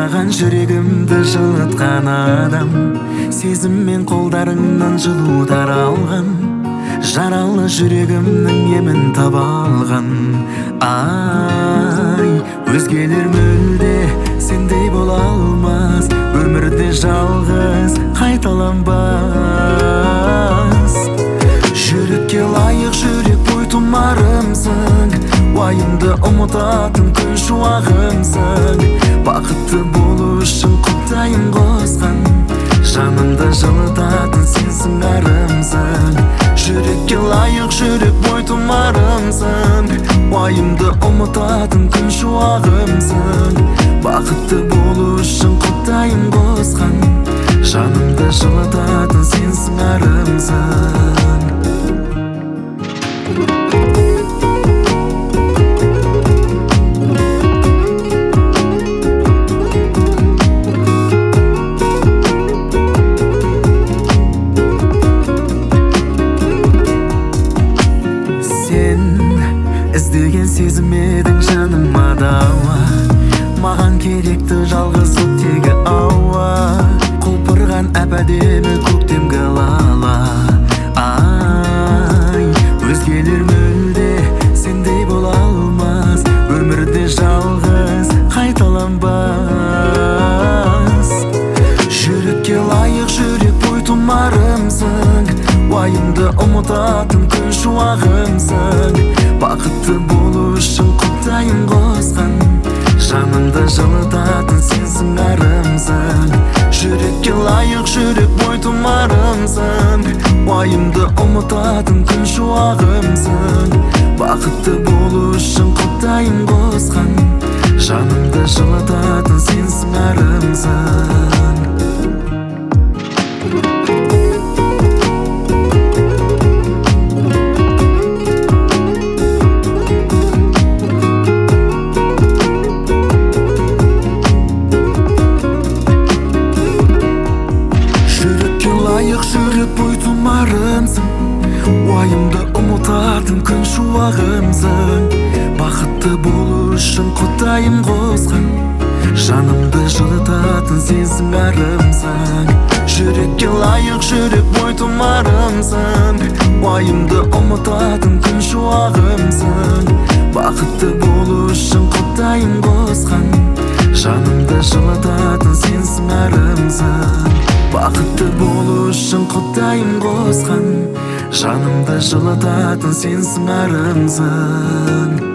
саған жүрегімді жылытқан адам, сезіммен қолдарыңнан жылу таралған, жаралы жүрегімнің емін таба алған. Ай, өзгелер мүлде сендей бола алмас, өмірде жалғыз қайталанбас. Жүрекке лайық жүрек бойтұмарымсың, уайымды ұмытатын күн шуағымсың. Бақытты болу үшін құдайым қосқан, жанымды жылытатын сенсің арымсың. Жүрекке лайық жүрек бойтұмарымсың, уайымды ұмытатын күн шуағымсың. Бақытты болу үшін құдайым қосқан, жанымды жылытатын сенсің арымсың. Іздеген сезім едің жаныма дауа, маған керекті жалғыз оттегі ауа, құлпырған әп-әдемі көктемгі лала. Ай, өзгелер мүлде сендей бола алмас, өмірде жалғыз қайталанбас. Жүрекке лайық жүрек бойтұмарымсың, уайымды ұмытатын күн шуағымсың. Бақытты болу үшін құдайым қосқан, жанымды жылытатын сенсің арымсың. Жүрекке лайық жүрек бойтұмарымсың, уайымды ұмытатын күн шуағымсың. Бақытты болу үшін құдайым қосқан, жанымды жылытатын сенсің арымсың. Жүрек бойтұмарымсың, уайымды ұмытатын күн шуағымсың. Бақытты болу үшін құдайым қосқан, жанымды жылытатын сенсің арымсың. Жүрекке лайық жүрек бойтұмарымсың, уайымды ұмытатын күн шуағымсың. Бақытты болу үшін құдайым қосқан, жанымды жылытатын сенсің арымсың. Бақытты болу үшін құдайым қосқан, жанымды жылытатын сенсің арымсың.